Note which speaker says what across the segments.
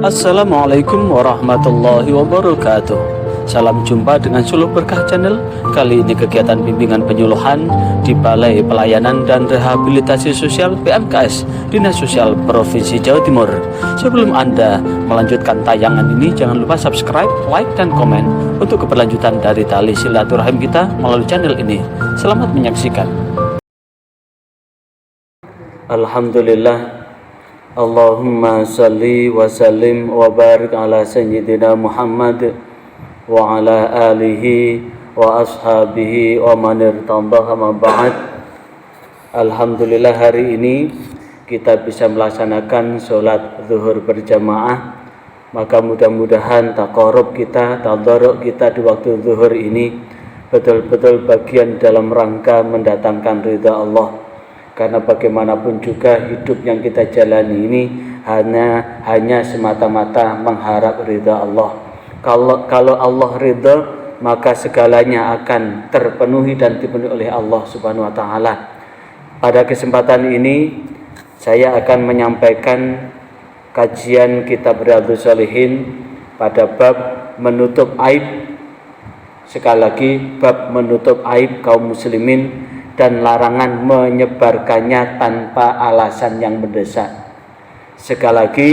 Speaker 1: Assalamualaikum warahmatullahi wabarakatuh. Salam jumpa dengan Suluh Berkah Channel. Kali ini kegiatan bimbingan penyuluhan di Balai Pelayanan dan Rehabilitasi Sosial PMKS Dinas Sosial Provinsi Jawa Timur. Sebelum Anda melanjutkan tayangan ini, jangan lupa subscribe, like, dan komen untuk keberlanjutan dari tali silaturahim kita melalui channel ini. Selamat menyaksikan. Alhamdulillah, Allahumma salli wa sallim wa barik ala sayyidina Muhammad wa ala alihi wa ashabihi wa man irtadah ma ba'd. Alhamdulillah, hari ini kita bisa melaksanakan sholat zuhur berjamaah. Maka mudah-mudahan taqarrub kita, tadarruk kita di waktu zuhur ini betul-betul bagian dalam rangka mendatangkan ridha Allah. Karena bagaimanapun juga hidup yang kita jalani ini hanya semata-mata mengharap ridha Allah. Kalau Allah ridha, maka segalanya akan terpenuhi dan dipenuhi oleh Allah Subhanahu wa taala. Pada kesempatan ini saya akan menyampaikan kajian kitab Riyadhus Shalihin pada bab menutup aib. Sekali lagi, bab menutup aib kaum muslimin dan larangan menyebarkannya tanpa alasan yang mendesak. Sekali lagi,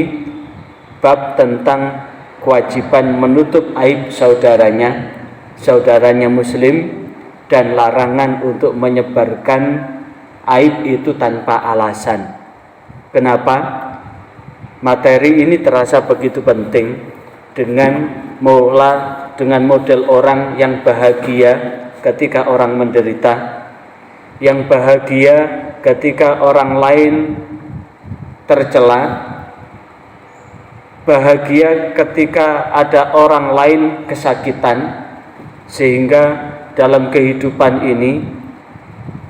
Speaker 1: bab tentang kewajiban menutup aib saudaranya muslim, dan larangan untuk menyebarkan aib itu tanpa alasan. Kenapa? Materi ini terasa begitu penting dengan model orang yang bahagia ketika orang menderita, yang bahagia ketika orang lain tercela, bahagia ketika ada orang lain kesakitan, sehingga dalam kehidupan ini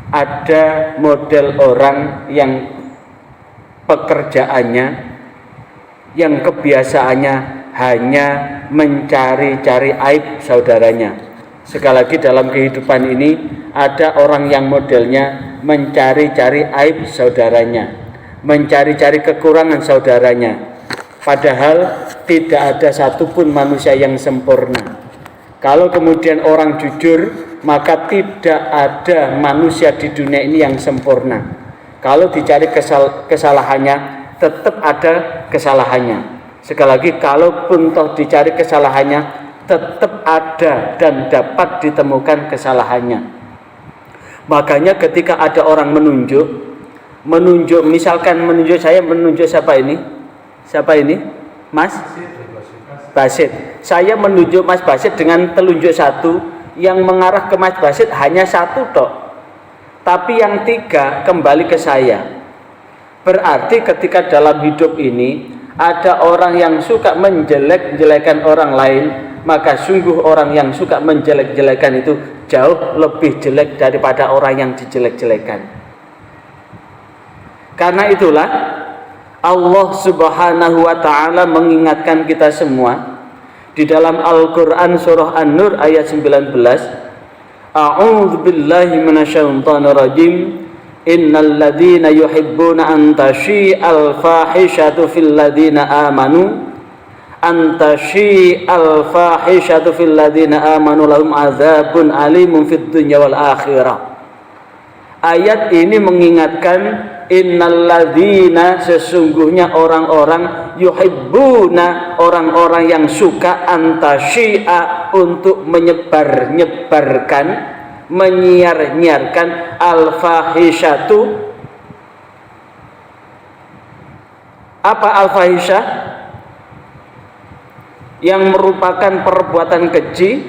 Speaker 1: ada model orang yang pekerjaannya, yang kebiasaannya hanya mencari-cari aib saudaranya. Sekali lagi, dalam kehidupan ini ada orang yang modelnya mencari-cari aib saudaranya, mencari-cari kekurangan saudaranya. Padahal tidak ada satupun manusia yang sempurna. Kalau kemudian orang jujur, maka tidak ada manusia di dunia ini yang sempurna. Kalau dicari kesalahannya, tetap ada kesalahannya. Sekali lagi, kalaupun toh dicari kesalahannya, tetap ada dan dapat ditemukan kesalahannya. Makanya ketika ada orang menunjuk, misalkan menunjuk saya, menunjuk siapa ini? Siapa ini? Mas Basit. Saya menunjuk Mas Basit dengan telunjuk satu, yang mengarah ke Mas Basit hanya satu tok, tapi yang tiga kembali ke saya. Berarti ketika dalam hidup ini ada orang yang suka menjelek-jelekan orang lain, maka sungguh orang yang suka menjelek-jelekan itu jauh lebih jelek daripada orang yang dijelek-jelekan. Karena itulah Allah Subhanahu wa ta'ala mengingatkan kita semua di dalam Al-Quran surah An-Nur ayat 19. A'udzu billahi minasyaitonir rajim. Innal ladzina yuhibbuna an tashi'al fahishatu fil ladzina amanu lahum azabun alimun fid dunya wal akhirah. Ayat ini mengingatkan innalladzina, sesungguhnya orang-orang, yuhibbuna, orang-orang yang suka, antasyi'a, untuk menyebarkan, menyiar-nyiarkan, al-fahishatu. Apa al-fahisyah? Yang merupakan perbuatan keji,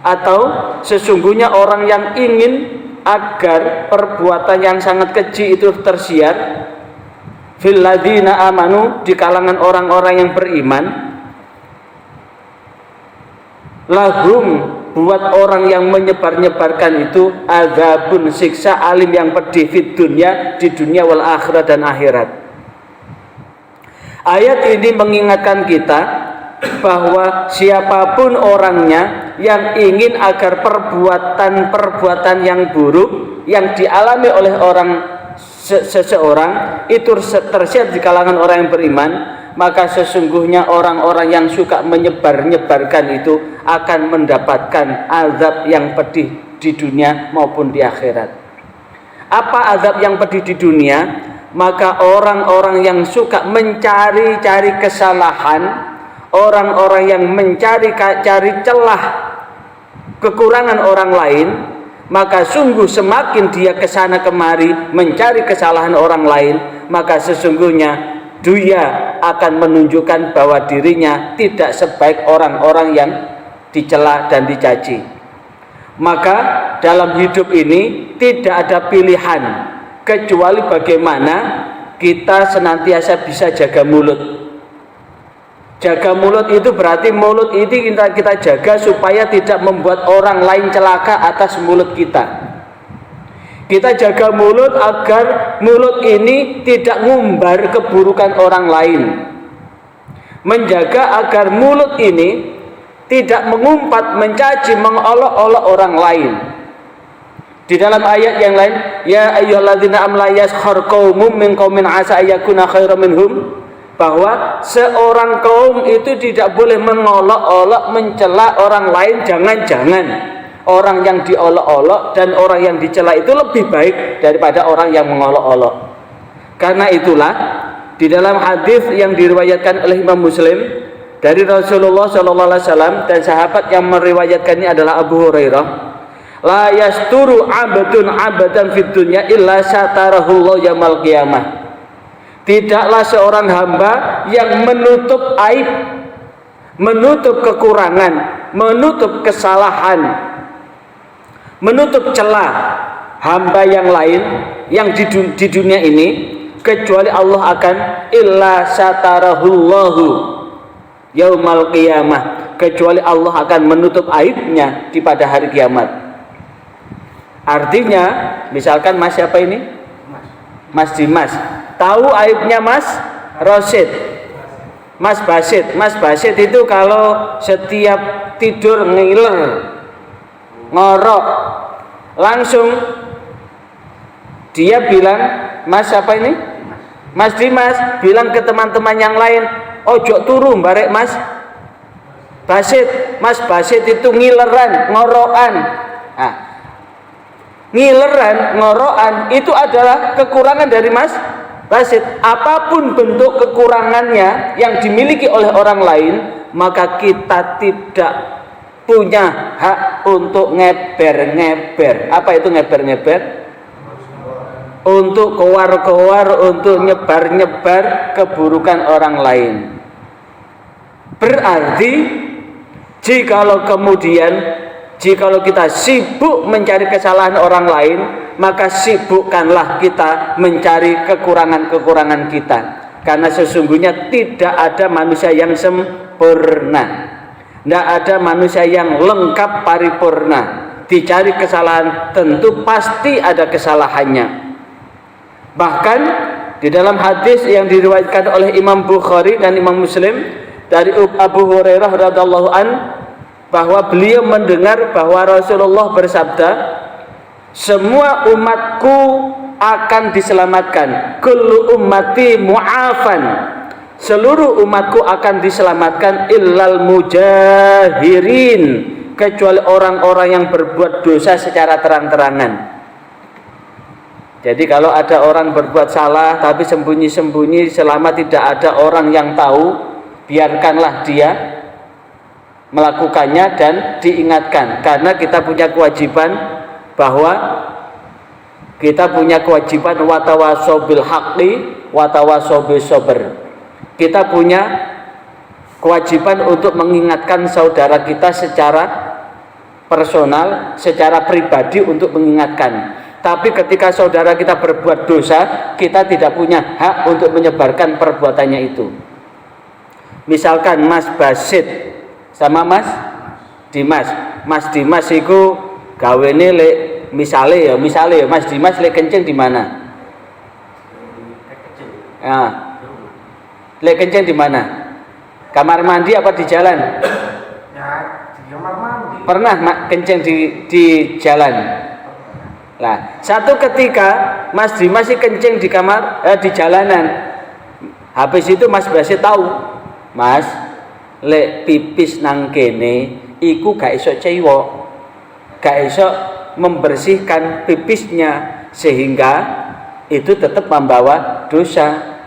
Speaker 1: atau sesungguhnya orang yang ingin agar perbuatan yang sangat keji itu tersiar fil ladzina amanu, di kalangan orang-orang yang beriman, lahum, buat orang yang menyebar-nyebarkan itu, azabun, siksa, alim yang pedih, fid dunya, di dunia, wal akhirat, dan akhirat. Ayat ini mengingatkan kita bahwa siapapun orangnya yang ingin agar perbuatan-perbuatan yang buruk yang dialami oleh seseorang itu tersiar di kalangan orang yang beriman, maka sesungguhnya orang-orang yang suka menyebar-nyebarkan itu akan mendapatkan azab yang pedih di dunia maupun di akhirat. Apa azab yang pedih di dunia? Maka orang-orang yang suka mencari-cari kesalahan, orang-orang yang mencari celah kekurangan orang lain, maka sungguh semakin dia kesana kemari mencari kesalahan orang lain, maka sesungguhnya dia akan menunjukkan bahwa dirinya tidak sebaik orang-orang yang dicela dan dicaci. Maka dalam hidup ini tidak ada pilihan kecuali bagaimana kita senantiasa bisa jaga mulut. Jaga mulut itu berarti mulut ini kita jaga supaya tidak membuat orang lain celaka atas mulut kita. Kita jaga mulut agar mulut ini tidak ngumbar keburukan orang lain. Menjaga agar mulut ini tidak mengumpat, mencaci, mengolok-olok orang lain. Di dalam ayat yang lain, ya ayyuhalladzina amanu yaskhar qaumun min qaumin asa ayyakuna khairan minhum, bahwa seorang kaum itu tidak boleh mengolok-olok, mencela orang lain. Jangan-jangan orang yang diolok-olok dan orang yang dicela itu lebih baik daripada orang yang mengolok-olok. Karena itulah di dalam hadis yang diriwayatkan oleh Imam Muslim dari Rasulullah SAW, dan sahabat yang meriwayatkan ini adalah Abu Hurairah, la yasturu abdun abadan fid dunya illa satarahullahu yaumil qiyamah. Tidaklah seorang hamba yang menutup aib, menutup kekurangan, menutup kesalahan, menutup celah hamba yang lain yang di dunia ini, kecuali Allah akan illa satarahullahu yaumal qiyamah, kecuali Allah akan menutup aibnya di pada hari kiamat. Artinya, misalkan Mas siapa ini? Mas Dimas. Tahu aibnya Mas Rosid, Mas Basit. Mas Basit itu kalau setiap tidur ngiler, ngorok, langsung dia bilang, Mas siapa ini? Mas Dimas bilang ke teman-teman yang lain, ojo turu barek Mas Basit. Mas Basit itu ngileran, ngorokan. Nah, ngileran, ngorokan itu adalah kekurangan dari Mas Basit. Apapun bentuk kekurangannya yang dimiliki oleh orang lain, maka kita tidak punya hak untuk ngeber-ngeber. Apa itu ngeber-ngeber? Untuk kowar-kowar, untuk nyebar-nyebar keburukan orang lain. Berarti jikalau kita sibuk mencari kesalahan orang lain, maka sibukkanlah kita mencari kekurangan-kekurangan kita. Karena sesungguhnya tidak ada manusia yang sempurna, tidak ada manusia yang lengkap paripurna. Dicari kesalahan, tentu pasti ada kesalahannya. Bahkan di dalam hadis yang diriwayatkan oleh Imam Bukhari dan Imam Muslim dari Abu Hurairah radhiyallahu an, bahwa beliau mendengar bahwa Rasulullah bersabda, semua umatku akan diselamatkan, kullu ummati mu'afan, seluruh umatku akan diselamatkan illal mujahirin, kecuali orang-orang yang berbuat dosa secara terang-terangan. Jadi kalau ada orang berbuat salah tapi sembunyi-sembunyi, selama tidak ada orang yang tahu, biarkanlah dia melakukannya dan diingatkan. Karena kita punya kewajiban, bahwa kita punya kewajiban watawasau bil haqqi watawasau bis sabr. Kita punya kewajiban untuk mengingatkan saudara kita secara personal, secara pribadi, untuk mengingatkan. Tapi ketika saudara kita berbuat dosa, kita tidak punya hak untuk menyebarkan perbuatannya itu. Misalkan Mas Basit sama Mas Dimas. Mas Dimas itu gawene lek misale ya Mas Dimas lek kencing di mana? Nah, lek kencing di mana? Kamar mandi apa di jalan?
Speaker 2: Ya, di kamar mandi.
Speaker 1: Pernah kencing di jalan? Nah, satu ketika Mas Dimas kencing di jalanan. Habis itu Mas Basit tahu, Mas, lek pipis nang kene iku gak iso cewek, gak iso membersihkan pipisnya, sehingga itu tetap membawa dosa.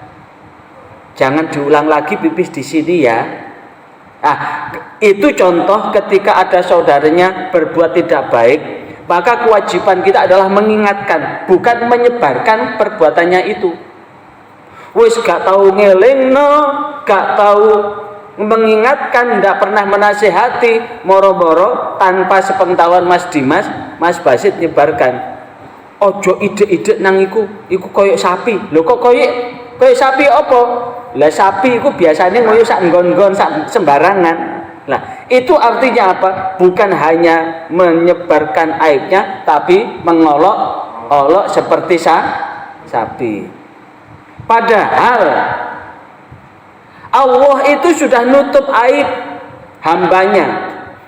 Speaker 1: Jangan diulang lagi pipis di sini ya. Itu contoh ketika ada saudaranya berbuat tidak baik, maka kewajiban kita adalah mengingatkan, bukan menyebarkan perbuatannya itu. Wis gak tahu ngelingno, gak tahu mengingatkan, tidak pernah menasehati, moro-moro tanpa sepengetahuan Mas Dimas, Mas Basit nyebarkan. Ojo ide-ide nang iku koyok sapi. Lho kok koyok sapi apa? Lah sapi iku biasanya ngoyo sak nggon-nggon sak sembarangan. Nah, itu artinya apa? Bukan hanya menyebarkan aibnya, tapi mengolok-olok seperti sapi. Padahal Allah itu sudah nutup aib hambanya,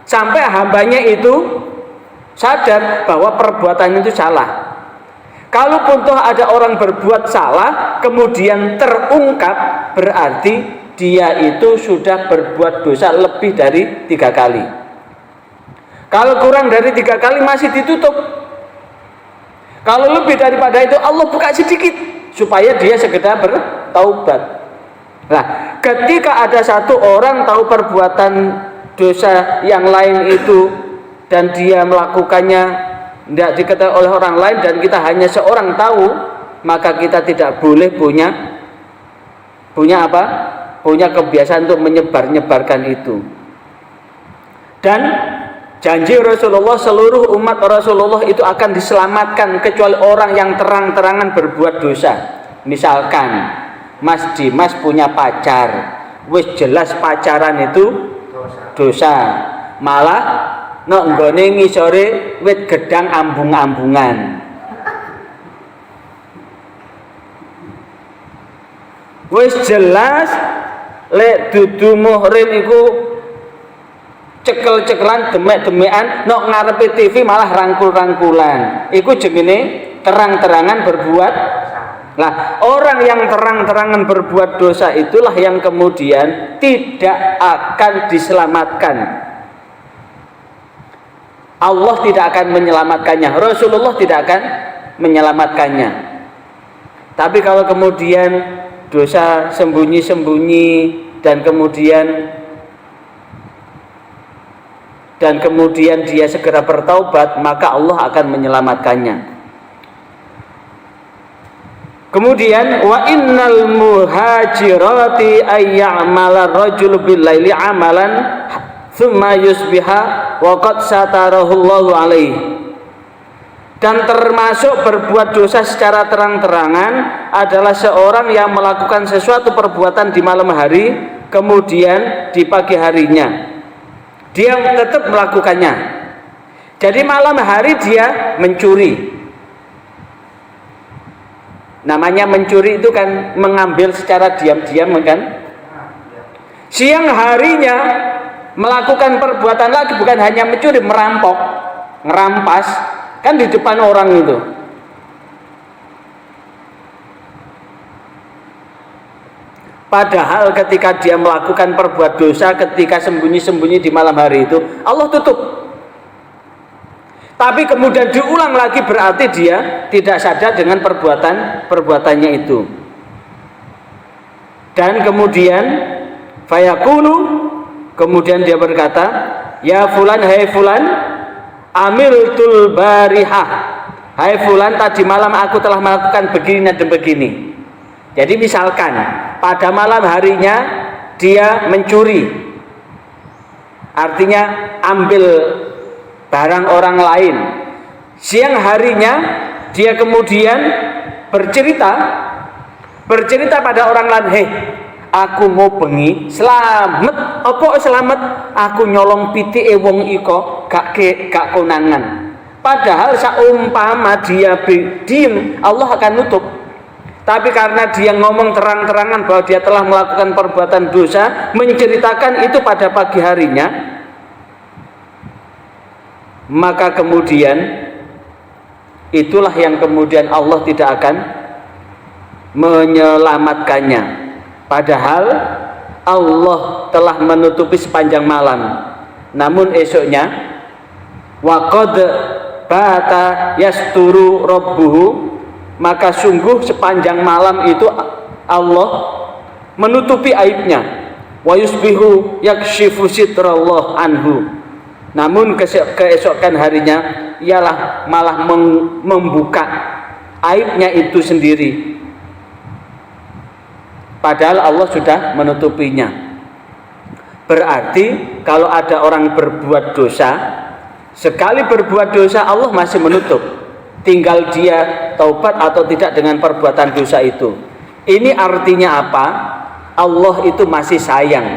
Speaker 1: sampai hambanya itu sadar bahwa perbuatan itu salah. Kalaupun toh ada orang berbuat salah kemudian terungkap, berarti dia itu sudah berbuat dosa lebih dari 3 kali. Kalau kurang dari 3 kali masih ditutup. Kalau lebih daripada itu Allah buka sedikit supaya dia sekedar bertaubat. Nah, ketika ada satu orang tahu perbuatan dosa yang lain itu dan dia melakukannya tidak diketahui oleh orang lain dan kita hanya seorang tahu, maka kita tidak boleh punya apa? Punya kebiasaan untuk menyebarkan itu. Dan janji Rasulullah, seluruh umat Rasulullah itu akan diselamatkan kecuali orang yang terang-terangan berbuat dosa. Misalkan Mas Dimas punya pacar, wis jelas pacaran itu dosa, malah nok nggone ngisore wit gedang ambung-ambungan. Wis jelas lek dudu muhrim iku cekel-cekelan, demek-demekan, nok ngarepe TV malah rangkul-rangkulan. Iku jenenge terang-terangan berbuat. Nah, orang yang terang-terangan berbuat dosa itulah yang kemudian tidak akan diselamatkan. Allah tidak akan menyelamatkannya, Rasulullah tidak akan menyelamatkannya. Tapi kalau kemudian dosa sembunyi-sembunyi dan kemudian dia segera bertaubat, maka Allah akan menyelamatkannya. Kemudian wa innal muhajirati ayya'mala rajul bil laili amalan thumma yusbiha wa qad satarahullahu alaihi. Dan termasuk berbuat dosa secara terang-terangan adalah seorang yang melakukan sesuatu perbuatan di malam hari, kemudian di pagi harinya dia tetap melakukannya. Jadi malam hari dia mencuri. Namanya mencuri itu kan mengambil secara diam-diam kan. Siang harinya melakukan perbuatan lagi, bukan hanya mencuri, merampok, ngerampas kan di depan orang itu. Padahal ketika dia melakukan perbuatan dosa, ketika sembunyi-sembunyi di malam hari itu, Allah tutup. Tapi kemudian diulang lagi, berarti dia tidak sadar dengan perbuatannya itu. Dan kemudian fayaqulu, kemudian dia berkata, ya fulan, hai fulan, amiltul barihah, hai fulan, tadi malam aku telah melakukan begini dan begini. Jadi misalkan pada malam harinya dia mencuri, artinya ambil barang orang lain. Siang harinya dia kemudian bercerita pada orang lain, hei, aku mau bengi selamat. Apa selamat? Aku nyolong pitike wong iko gak konangan. Padahal saumpama dia diem, Allah akan nutup. Tapi karena dia ngomong terang-terangan bahwa dia telah melakukan perbuatan dosa, menceritakan itu pada pagi harinya, maka kemudian itulah yang kemudian Allah tidak akan menyelamatkannya. Padahal Allah telah menutupi sepanjang malam, namun esoknya waqad bata yasturu rabbuhu, maka sungguh sepanjang malam itu Allah menutupi aibnya, wa yusbihu yakshifu sitrallah anhu, namun keesokan harinya ialah malah membuka aibnya itu sendiri, padahal Allah sudah menutupinya. Berarti kalau ada orang berbuat dosa, sekali berbuat dosa Allah masih menutup, tinggal dia taubat atau tidak dengan perbuatan dosa itu. Ini artinya apa? Allah itu masih sayang,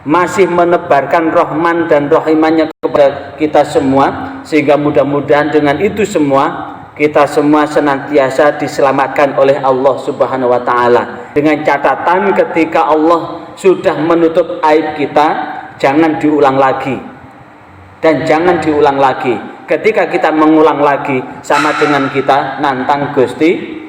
Speaker 1: masih menebarkan rahman dan rahimannya kepada kita semua, sehingga mudah-mudahan dengan itu semua kita semua senantiasa diselamatkan oleh Allah Subhanahu wa Ta'ala. Dengan catatan ketika Allah sudah menutup aib kita, jangan diulang lagi, dan jangan diulang lagi. Ketika kita mengulang lagi, sama dengan kita nantang Gusti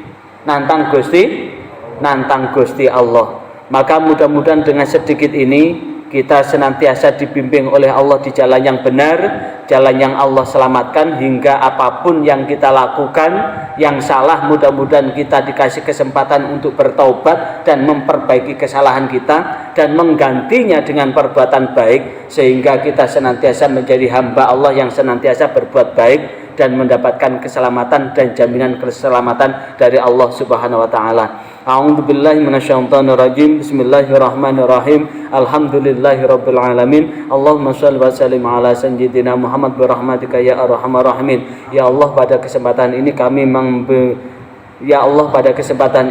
Speaker 1: Allah. Maka mudah-mudahan dengan sedikit ini kita senantiasa dibimbing oleh Allah di jalan yang benar, jalan yang Allah selamatkan, hingga apapun yang kita lakukan yang salah, mudah-mudahan kita dikasih kesempatan untuk bertaubat dan memperbaiki kesalahan kita dan menggantinya dengan perbuatan baik, sehingga kita senantiasa menjadi hamba Allah yang senantiasa berbuat baik dan mendapatkan keselamatan dan jaminan keselamatan dari Allah Subhanahu wa Ta'ala. A'udzubillahi minasyaitonirrajim. Bismillahirrahmanirrahim. Alhamdulillahirabbil alamin. Allahumma shalli wa sallim ala sayyidina Muhammad bi rahmatika ya arhamar rahimin. Ya Allah, pada kesempatan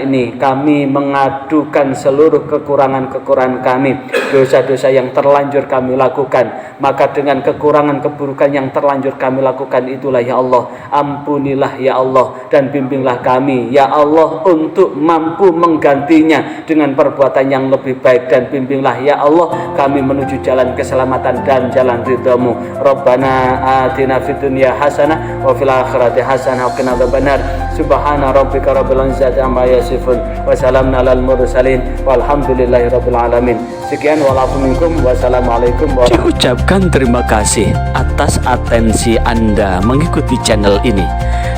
Speaker 1: ini kami mengadukan seluruh kekurangan-kekurangan kami, dosa-dosa yang terlanjur kami lakukan. Maka dengan kekurangan keburukan yang terlanjur kami lakukan itulah ya Allah, ampunilah ya Allah, dan bimbinglah kami ya Allah untuk mampu menggantinya dengan perbuatan yang lebih baik, dan bimbinglah ya Allah kami menuju jalan keselamatan dan jalan ridhamu. Rabbana atina fid dunya hasanah wa fil akhirati hasanah wa qina adzabannar. Subhana rabbika rabbil izzati amma yasifun wa salamun alal mursalin walhamdulillahi rabbil alamin. Sekian, walafu minkum, wassalamualaikum warahmatullahi wabarakatuh. Diucapkan terima kasih atas atensi Anda mengikuti channel ini,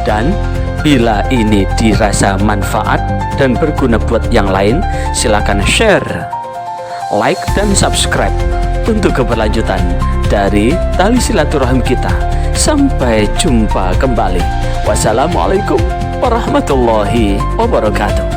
Speaker 1: dan bila ini dirasa manfaat dan berguna buat yang lain, silakan share, like, dan subscribe untuk keberlanjutan dari tali silaturahim kita. Sampai jumpa kembali. Wassalamualaikum warahmatullahi wabarakatuh.